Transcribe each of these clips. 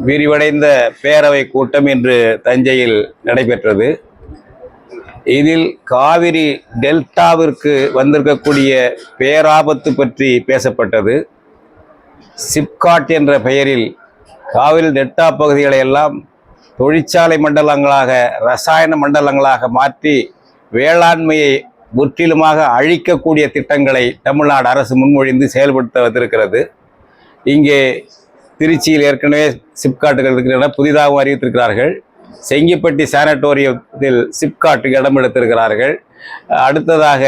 விரிவடைந்த பேரவை கூட்டம் இன்று தஞ்சையில் நடைபெற்றது. இதில் காவிரி டெல்டாவிற்கு வந்திருக்கக்கூடிய பேராபத்து பற்றி பேசப்பட்டது. சிப்காட் என்ற பெயரில் காவிரி டெல்டா பகுதிகளை எல்லாம் தொழிற்சாலை மண்டலங்களாக, ரசாயன மண்டலங்களாக மாற்றி வேளாண்மையை முற்றிலுமாக அழிக்கக்கூடிய திட்டங்களை தமிழ்நாடு அரசு முன்மொழிந்து செயல்படுத்த வந்திருக்கிறது. இங்கே திருச்சியில் ஏற்கனவே சிப்காட்டுகள் இருக்கின்றன, புதிதாகவும் அறிவித்திருக்கிறார்கள். செங்கிப்பட்டி சானட்டோரியத்தில் சிப்காட்டுக்கு இடம் எடுத்திருக்கிறார்கள். அடுத்ததாக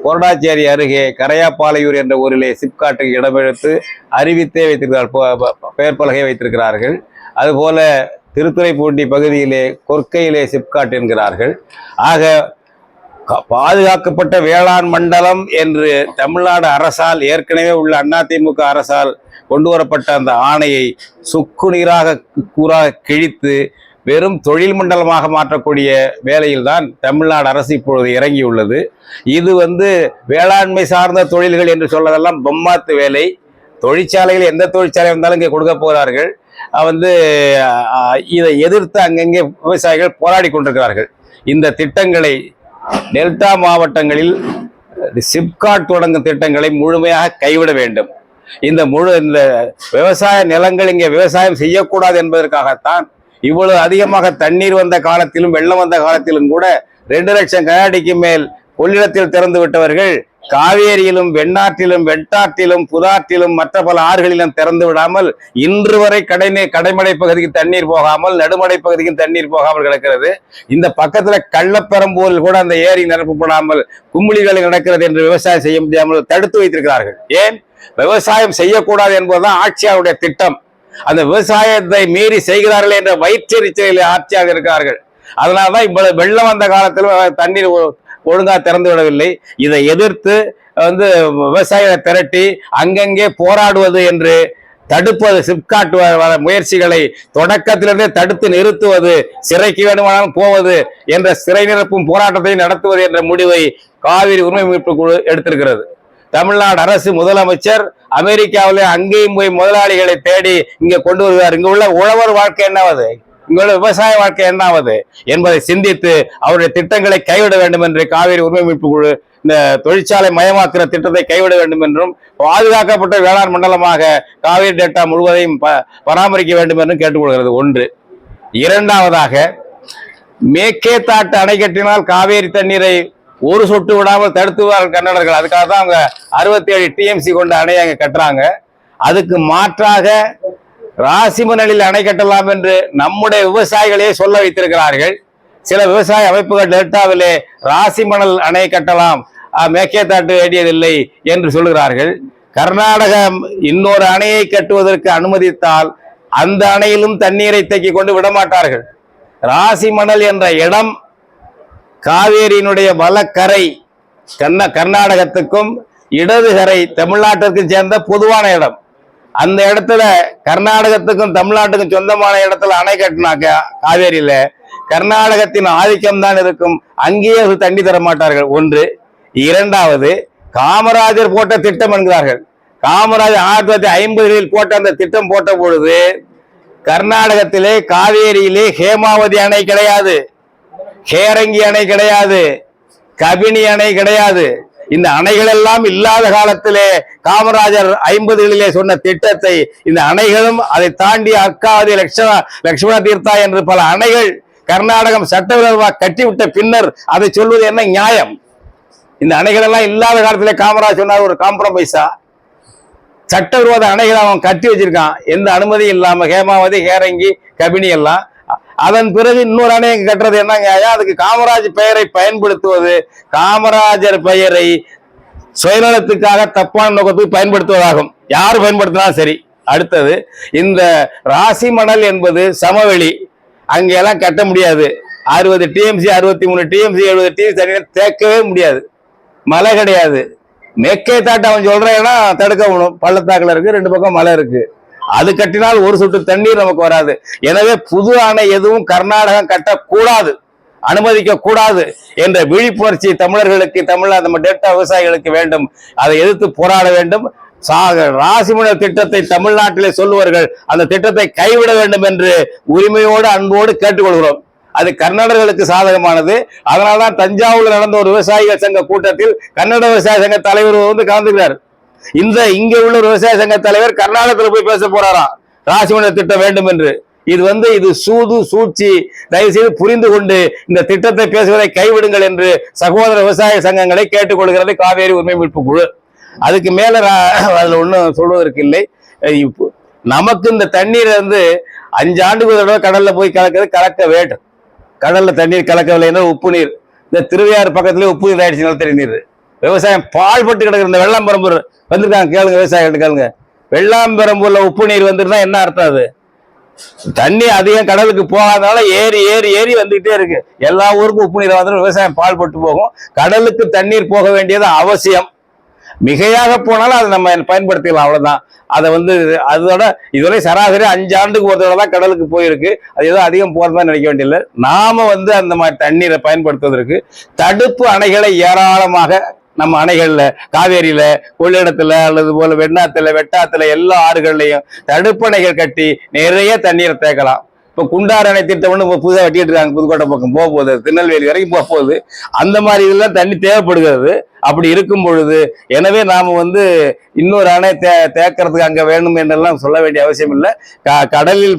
கொரடாச்சேரி அருகே கரையாப்பாலையூர் என்ற ஊரிலே சிப்காட்டுக்கு இடமெடுத்து அறிவித்தே வைத்திருக்கிறார்கள், பெயர் பலகை வைத்திருக்கிறார்கள். அதுபோல திருத்துறைப்பூண்டி பகுதியிலே கொற்கையிலே சிப்காட் என்கிறார்கள். ஆக பாதுகாக்கப்பட்ட வேளாண் மண்டலம் என்று தமிழ்நாடு அரசால் ஏற்கனவே உள்ள அதிமுக அரசால் கொண்டு வரப்பட்ட அந்த ஆணையை சுக்கு நீராக கூறாக கிழித்து வெறும் தொழில் மண்டலமாக மாற்றக்கூடிய வேலையில்தான் தமிழ்நாடு அரசு இப்பொழுது இறங்கியுள்ளது. இது வேளாண்மை சார்ந்த தொழில்கள் என்று சொல்வதெல்லாம் பொம்மாத்து வேலை. தொழிற்சாலைகள் எந்த தொழிற்சாலை வந்தாலும் இங்கே கொடுக்க போகிறார்கள். இதை எதிர்த்து அங்கங்கே விவசாயிகள் போராடி கொண்டிருக்கிறார்கள். இந்த திட்டங்களை டெல்டா மாவட்டங்களில் சிப்காட் தொடங்கும் திட்டங்களை முழுமையாக கைவிட வேண்டும். இந்த விவசாய நிலங்கள் இங்கே விவசாயம் செய்யக்கூடாது என்பதற்காகத்தான் இவ்வளவு அதிகமாக தண்ணீர் வந்த காலத்திலும் வெள்ளம் வந்த காலத்திலும் கூட 2 லட்சம் கனஅடிக்கு மேல் கொள்ளிடத்தில் திறந்து விட்டவர்கள் காவேரியிலும், வெண்ணாற்றிலும், வெட்டாற்றிலும், புதாற்றிலும், மற்ற பல ஆறுகளிலும் திறந்து விடாமல் இன்று வரை கடைமடை பகுதிக்கு தண்ணீர் போகாமல், நடுமடை பகுதிக்கு தண்ணீர் போகாமல் கிடக்கிறது. இந்த பக்கத்துல கள்ளப்பெரம்பூரில் கூட அந்த ஏரி நிரப்பப்படாமல் கும்மிளிகள் நடக்கிறது என்று விவசாயம் செய்ய முடியாமல் தடுத்து வைத்திருக்கிறார்கள். ஏன்? விவசாயம் செய்யக்கூடாது என்பதுதான் ஆட்சியாளருடைய திட்டம். அந்த விவசாயத்தை மீறி செய்கிறார்கள் என்ற வயிற்றெரிச்சலில் ஆட்சியாக இருக்கிறார்கள். அதனால்தான் இவ்வளவு வெள்ளம் வந்த காலத்தில் தண்ணீர் ஒழுங்கா திறந்து விடவில்லை. இதை எதிர்த்து விவசாயிகளை திரட்டி அங்கங்கே போராடுவது என்று தடுப்பது, சிப்காட் முயற்சிகளை தொடக்கத்திலிருந்தே தடுத்து நிறுத்துவது, சிறைக்கு வேண்டுமானாலும் போவது என்ற சிறை நிரப்பும் போராட்டத்தை நடத்துவது என்ற முடிவை காவிரி உரிமை மீட்பு குழு எடுத்திருக்கிறது. தமிழ்நாடு அரசு, முதலமைச்சர் அமெரிக்காவிலே அங்கேயும் போய் முதலாளிகளை தேடி இங்க கொண்டு வருவார். இங்க உள்ள உழவர் வாழ்க்கை என்னாவது, இங்குள்ள விவசாய வாழ்க்கை என்னாவது என்பதை சிந்தித்து அவருடைய திட்டங்களை கைவிட வேண்டும் என்று காவிரி உரிமை மீட்பு குழு இந்த தொழிற்சாலை மயமாக்குற திட்டத்தை கைவிட வேண்டும் என்றும், பாதுகாக்கப்பட்ட வேளாண் மண்டலமாக காவிரி டெல்டா முழுவதையும் பராமரிக்க வேண்டும் என்றும் கேட்டுக்கொள்கிறது. ஒன்று. இரண்டாவதாக, மேக்கேதாட்டு அணை கட்டினால் காவேரி தண்ணீரை ஒரு சொட்டு விடாமல் தடுத்துவார்கள் கன்னடர்கள். அதுக்காக தான் அவங்க 67 TMC கொண்ட அணையை அங்க கட்டுறாங்க. அதுக்கு மாற்றாக ராசிமணலில் அணை கட்டலாம் என்று நம்முடைய விவசாயிகளே சொல்ல வைத்திருக்கிறார்கள். சில விவசாய அமைப்புகள் டெல்டாவிலே ராசிமணல் அணை கட்டலாம், மேக்கேதாட்டு வேண்டியதில்லை என்று சொல்கிறார்கள். கர்நாடகம் இன்னொரு அணையை கட்டுவதற்கு அனுமதித்தால் அந்த அணையிலும் தண்ணீரை தேக்கி கொண்டு விடமாட்டார்கள். ராசிமணல் என்ற இடம் காவேரியினுடைய வலக்கரை கர்நாடகத்துக்கும் இடதுகரை தமிழ்நாட்டிற்கும் சேர்ந்த பொதுவான இடம். அந்த இடத்துல கர்நாடகத்துக்கும் தமிழ்நாட்டுக்கும் சொந்தமான இடத்துல அணை கட்டினாக்க காவேரியில கர்நாடகத்தின் ஆதிக்கம் தான் இருக்கும். அங்கேயே தண்ணி தர மாட்டார்கள். ஒன்று. இரண்டாவது, காமராஜர் போட்ட திட்டம் என்கிறார்கள். காமராஜர் 1950களில் போட்ட அந்த திட்டம் போட்ட பொழுது கர்நாடகத்திலே காவேரியிலே ஹேமாவதி அணை கிடையாது, ஹேரங்கி அணை கிடையாது, கபினி அணை கிடையாது. இந்த அணைகள் எல்லாம் இல்லாத காலத்திலே காமராஜர் 50களிலே சொன்ன திட்டத்தை இந்த அணைகளும், அதை தாண்டி அர்க்காவதி, லட்சுமண தீர்த்தா என்று பல அணைகள் கர்நாடகம் சட்டவிரோதமாக கட்டிவிட்ட பின்னர் அதை சொல்வது என்ன நியாயம்? இந்த அணைகள் எல்லாம் இல்லாத காலத்திலே காமராஜர் சொன்னார், ஒரு காம்ப்ரமைஸா சட்டவிரோத அணைகள் அவன் கட்டி வச்சிருக்கான், எந்த அனுமதி இல்லாம, ஹேமாவதி, ஹேரங்கி, கபினி எல்லாம். அதன் பிறகு இன்னொரு அணை கட்டுறது என்ன நியாயம்? அதுக்கு காமராஜ் பெயரை பயன்படுத்துவது, காமராஜர் பெயரை சுயநலத்துக்காக தப்பான நோக்கத்துக்கு பயன்படுத்துவதாகும். யார் பயன்படுத்தினாலும் சரி. அடுத்தது, இந்த ராசி மணல் என்பது சமவெளி, அங்கெல்லாம் கட்ட முடியாது. 60 TMC, 63 TMC, 70 TMC தண்ணி தேக்கவே முடியாது. மழை கிடையாது. மேக்கேதாட்டு அவன் சொல்றேன்னா தடுக்கணும். பள்ளத்தாக்குல இருக்கு, 2 பக்கம் மலை இருக்கு. அது கட்டினால் ஒரு சொட்டு தண்ணீர் நமக்கு வராது. எனவே புது அணை எதுவும் கர்நாடகம் கட்டக்கூடாது, அனுமதிக்க கூடாது என்ற விழிப்புணர்ச்சி தமிழர்களுக்கு, தமிழ்நாடு டெல்டா விவசாயிகளுக்கு வேண்டும். அதை எதிர்த்து போராட வேண்டும். ராசிமணல் திட்டத்தை தமிழ்நாட்டிலே சொல்லுவார்கள். அந்த திட்டத்தை கைவிட வேண்டும் என்று உரிமையோடு அன்போடு கேட்டுக்கொள்கிறோம். அது கர்நாடகர்களுக்கு சாதகமானது. அதனால்தான் தஞ்சாவூரில் நடந்த ஒரு விவசாயிகள் சங்க கூட்டத்தில் கன்னட விவசாய சங்க தலைவர் கலந்துக்கிறார். இங்க உள்ள ஒரு விவசாய சங்க தலைவர் கர்நாடகத்தில் போய் பேச போறாராம் ராசிமணல் திட்டம் வேண்டும் என்று. இது சூது சூழ்ச்சி. தயவு செய்து புரிந்து கொண்டு இந்த திட்டத்தை பேசுவதை கைவிடுங்கள் என்று சகோதர விவசாய சங்கங்களை கேட்டுக்கொள்கிறது காவேரி உரிமை மீட்பு குழு. அதுக்கு மேல அதுல ஒன்றும் சொல்வதற்கு இல்லை. நமக்கு இந்த தண்ணீர் 5 ஆண்டுக்கு ஒரு தடவை கடல்ல போய் கலக்க வேண்டும். கடல்ல தண்ணீர் கலக்கவில்லை, உப்பு நீர். இந்த திருவையாறு பக்கத்துல உப்பு நீர் ஆயிடுச்சு, நிலத்தடி நீர். விவசாயம் பாழ்பட்டு கிடக்குற இந்த வெள்ளாம்பரம்பூர் வந்திருக்காங்க, கேளுங்க விவசாயிகள் கேளுங்க. வெள்ளாம்பரம்பூர்ல உப்பு நீர் வந்துருந்தா என்ன அர்த்தம்? அது தண்ணி அதிகம் கடலுக்கு போகாதனால ஏறி ஏறி ஏறி வந்துகிட்டே இருக்கு. எல்லா ஊருக்கும் உப்பு நீர் வந்து விவசாயம் பாழ்பட்டு போகும். கடலுக்கு தண்ணீர் போக வேண்டியது அவசியம். மிகையாக போனாலும் அதை நம்ம பயன்படுத்திக்கலாம், அவ்வளவுதான். அதை அதோட இதுவரை சராசரி 5 ஆண்டுக்கு ஒரு தடவை தான் கடலுக்கு போயிருக்கு. அது ஏதோ அதிகம் போறதுதான் நினைக்க வேண்டியதில்லை. நாம அந்த மாதிரி தண்ணீரை பயன்படுத்துவதற்கு தடுப்பு அணைகளை ஏராளமாக நம்ம அணைகள்ல, காவேரியில, கொள்ளிடத்துல, அல்லது போல வெட்டாத்துல எல்லா ஆறுகள்லையும் தடுப்பணைகள் கட்டி நிறைய தண்ணீரை தேக்கலாம். இப்போ குண்டாறு அணை திட்டம் புதுசாக வெட்டிட்டு இருக்காங்க, புதுக்கோட்டை பக்கம் போக போகுது, திருநெல்வேலி வரைக்கும் போக போகுது. அந்த மாதிரி இதெல்லாம் தண்ணி தேவைப்படுகிறது. அப்படி இருக்கும் பொழுது எனவே நாம இன்னொரு அணை தேக்கிறதுக்கு அங்க வேணும் என்றெல்லாம் சொல்ல வேண்டிய அவசியம் இல்லை. கடலில்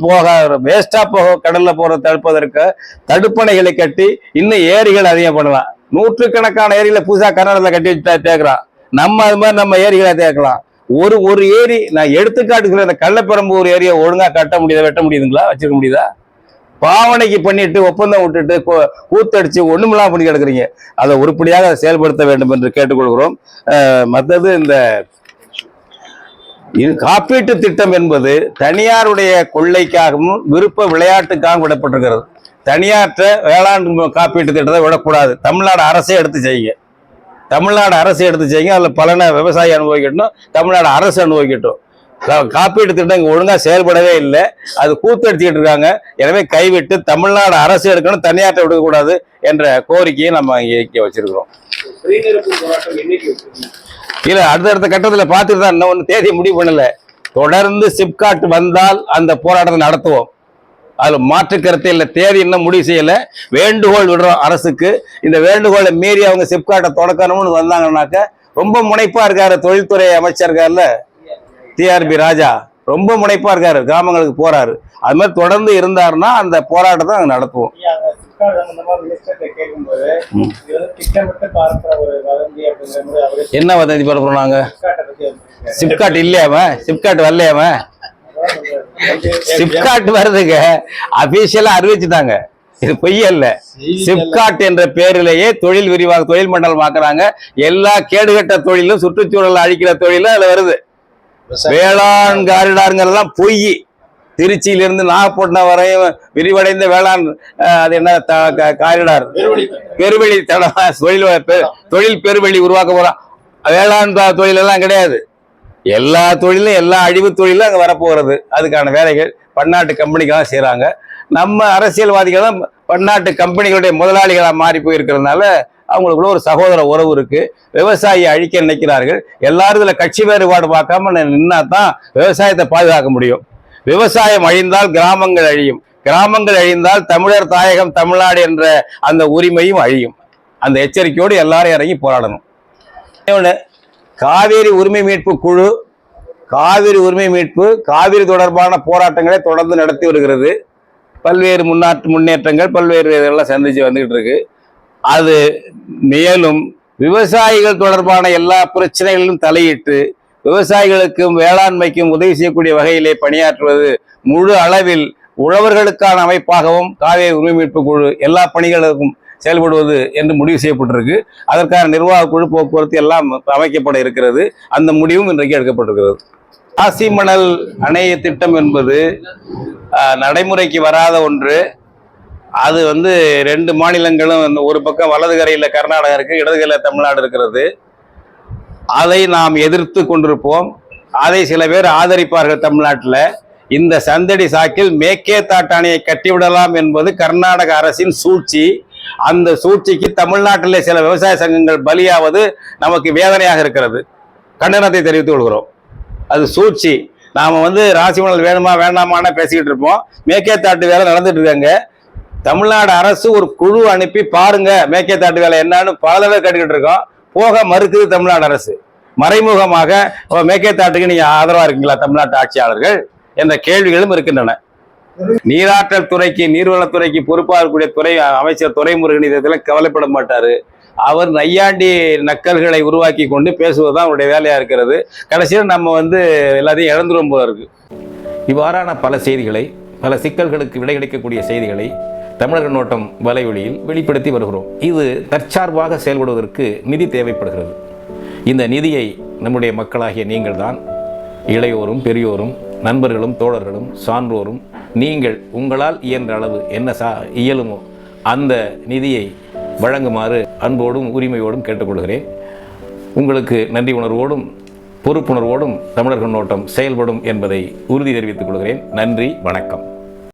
வேஸ்டா கடல்ல தடுப்பதற்கு தடுப்பணைகளை கட்டி இன்னும் ஏரிகள் அதிகம் பண்ணலாம். 100கணக்கான ஏரிகளை புதுசா கர்நாடகத்தில் கட்டி வச்சு தேக்குறான். நம்ம அது மாதிரி நம்ம ஏரிகளை தேக்கலாம். ஒரு ஏரி நான் எடுத்துக்காட்டு சொல்ல, இந்த கள்ளப்பெரம்பூர் ஏரியா ஒழுங்கா கட்ட முடியுதா, வெட்ட முடியுதுங்களா, வச்சிருக்க முடியுதா? பாவனைக்கு பண்ணிட்டு ஒப்பந்தம் விட்டுட்டு கூத்தடிச்சு ஒண்ணுமெல்லாம் பண்ணி கிடக்குறீங்க. அதை உருப்படியாக செயல்படுத்த வேண்டும் என்று கேட்டுக்கொள்கிறோம். மற்றது இந்த காப்பீட்டு திட்டம் என்பது தனியாருடைய கொள்ளைக்காகவும் விருப்ப விளையாட்டுக்காகவும் விடப்பட்டிருக்கிறது. தனியாற்ற வேளாண் காப்பீட்டு திட்டத்தை விடக்கூடாது. தமிழ்நாடு அரசே எடுத்து செய்யுங்க. தமிழ்நாடு அரசு எடுத்து செய்யுங்க. அதில் பலனை விவசாயி அனுபவிக்கட்டும், தமிழ்நாடு அரசு அனுபவிக்கட்டும். காப்பீட்டு திட்டம் இங்கே ஒழுங்காக செயல்படவே இல்லை. அது கூத்தடிச்சுக்கிட்டு இருக்காங்க. எனவே கைவிட்டு தமிழ்நாடு அரசு எடுக்கணும், தனியாற்ற விடக்கூடாது என்ற கோரிக்கையை நம்ம இங்கே வச்சிருக்கிறோம். இல்லை, அடுத்தடுத்த கட்டத்தில் பார்த்துட்டு தான், இன்னும் ஒன்று தேதி முடிவு பண்ணல. தொடர்ந்து சிப்காட் வந்தால் அந்த போராட்டத்தை நடத்துவோம். அதுல மாற்று கருத்து இல்லை. தேதி இன்னும் முடிவு செய்யல. வேண்டுகோள் விடுறோம் அரசுக்கு. இந்த வேண்டுகோளை மீறி அவங்க சிப்காட்டை தொடக்கணும்னு வந்தாங்கன்னாக்க, ரொம்ப முனைப்பா இருக்காரு தொழில்துறை அமைச்சர் இருக்காருல்ல TRB ராஜா, ரொம்ப முனைப்பா இருக்காரு, கிராமங்களுக்கு போறாரு. அது மாதிரி தொடர்ந்து இருந்தாருன்னா அந்த போராட்டத்தை நாங்கள் நடத்துவோம். என்ன வதந்தி பரப்புறோம் நாங்க? சிப்காட் இல்லையாம, சிப்காட் வரலையாம, சிப்காட் வருதுங்க, அபிஷியலா அறிவிச்சுட்டாங்க. இது பொய்யல்ல. சிப்காட் என்ற பேரிலேயே தொழில் தொழில் மண்டலமாக்குறாங்க. எல்லா கேடுகட்ட தொழிலும், சுற்றுச்சூழல் அழிக்கிற தொழிலும் அதுல வருது. வேளாண் காரிடாருங்கிறதுலாம் பொய். திருச்சியிலிருந்து நாகப்பட்டினம் வரையும் விரிவடைந்த வேளாண் அது என்ன காரிடார், பெருவெளி தடம், தொழில் பெருவெளி உருவாக்க போறான். வேளாண் தொழிலெல்லாம் கிடையாது. எல்லா தொழிலும், எல்லா அழிவு தொழிலும் அங்கே வரப்போகிறது. அதுக்கான வேலைகள் பன்னாட்டு கம்பெனிகளாக செய்கிறாங்க. நம்ம அரசியல்வாதிகள் தான் பன்னாட்டு கம்பெனிகளுடைய முதலாளிகளாக மாறி போயிருக்கிறதுனால அவங்களுக்குள்ள ஒரு சகோதர உறவு இருக்கு. விவசாயியை அழிக்க நினைக்கிறார்கள். எல்லாரும் இதுல கட்சி வேறுபாடு பார்க்காம நின்னா தான் விவசாயத்தை பாதுகாக்க முடியும். விவசாயம் அழிந்தால் கிராமங்கள் அழியும். கிராமங்கள் அழிந்தால் தமிழர் தாயகம் தமிழ்நாடு என்ற அந்த உரிமையும் அழியும். அந்த எச்சரிக்கையோடு எல்லாரும் இறங்கி போராடணும். காவேரி உரிமை மீட்பு குழு காவிரி உரிமை மீட்பு, காவிரி தொடர்பான போராட்டங்களை தொடர்ந்து நடத்தி வருகிறது. பல்வேறு முன்னேற்றங்கள், பல்வேறு இதெல்லாம் சந்திச்சு வந்துகிட்டு இருக்கு. அது மேலும் விவசாயிகள் தொடர்பான எல்லா பிரச்சனைகளிலும் தலையிட்டு விவசாயிகளுக்கும் வேளாண்மைக்கும் உதவி செய்யக்கூடிய வகையிலே பணியாற்றுவது, முழு அளவில் உழவர்களுக்கான அமைப்பாகவும் காவேரி உரிமை மீட்பு குழு எல்லா பணிகளுக்கும் செயல்படுவது என்று முடிவு செய்யப்பட்டிருக்கு. அதற்கான நிர்வாக குழு, போக்குவரத்து எல்லாம் அமைக்கப்பட இருக்கிறது. அந்த முடிவும் இன்றைக்கு எடுக்கப்பட்டிருக்கிறது. ராசிமணல் அணை திட்டம் என்பது நடைமுறைக்கு வராத ஒன்று. அது 2 மாநிலங்களும், ஒரு பக்கம் வலது கரையில் கர்நாடகா இருக்கு, இடது கரையில் தமிழ்நாடு இருக்கிறது. அதை நாம் எதிர்த்து கொண்டிருப்போம். அதை சில பேர் ஆதரிப்பார்கள் தமிழ்நாட்டில். இந்த சந்தடி சாக்கில் மேக்கேதாட்டு அணையை கட்டிவிடலாம் என்பது கர்நாடக அரசின் சூழ்ச்சி. அந்த சூழ்ச்சிக்கு தமிழ்நாட்டிலே சில விவசாய சங்கங்கள் பலியாவது நமக்கு வேதனையாக இருக்கிறது. கண்டனத்தை தெரிவித்துக் கொள்கிறோம். அது சூழ்ச்சி. நாம ராசிமணல் வேணுமா வேண்டாமான்னு பேசிக்கிட்டு இருப்போம். மேற்கேத்தாட்டு வேலை நடந்துட்டு இருக்காங்க. தமிழ்நாடு அரசு ஒரு குழு அனுப்பி பாருங்க மேற்கேத்தாட்டு வேலை என்னன்னு பல தடவை கேட்டுக்கிட்டு இருக்கோம். போக மறுக்குது தமிழ்நாடு அரசு. மறைமுகமாக மேற்கேத்தாட்டுக்கு நீங்க ஆதரவா இருக்கீங்களா தமிழ்நாட்டு ஆட்சியாளர்கள் என்ற கேள்விகளும் இருக்கின்றன. நீராற்றல் துறைக்கு நீர்வளத்துறைக்கு பொறுப்பாக இருக்கக்கூடிய அமைச்சர் துரைமுருகன் இதெல்லாம் கவலைப்பட மாட்டாரு. அவர் நையாண்டி நக்கல்களை உருவாக்கி கொண்டு பேசுவதுதான் அவருடைய வேலையா இருக்கிறது. கடைசியில் நம்ம எல்லாத்தையும் இழந்துரும் போல இருக்கு. இவ்வாறான பல செய்திகளை, பல சிக்கல்களுக்கு விடை கிடைக்கக்கூடிய செய்திகளை தமிழர் நோட்டம் வலையொலியில் வெளிப்படுத்தி வருகிறோம். இது தற்சார்பாக செயல்படுவதற்கு நிதி தேவைப்படுகிறது. இந்த நிதியை நம்முடைய மக்களாகிய நீங்கள் தான், இளையோரும் பெரியோரும் நண்பர்களும் தோழர்களும் சான்றோரும் நீங்கள் உங்களால் இயன்ற அளவு என்ன இயலுமோ அந்த நிதியை வழங்குமாறு அன்போடும் உரிமையோடும் கேட்டுக்கொள்கிறேன். உங்களுக்கு நன்றி உணர்வோடும் பொறுப்புணர்வோடும் தமிழர்கள் நோட்டம் செயல்படும் என்பதை உறுதி தெரிவித்துக் கொள்கிறேன். நன்றி, வணக்கம்.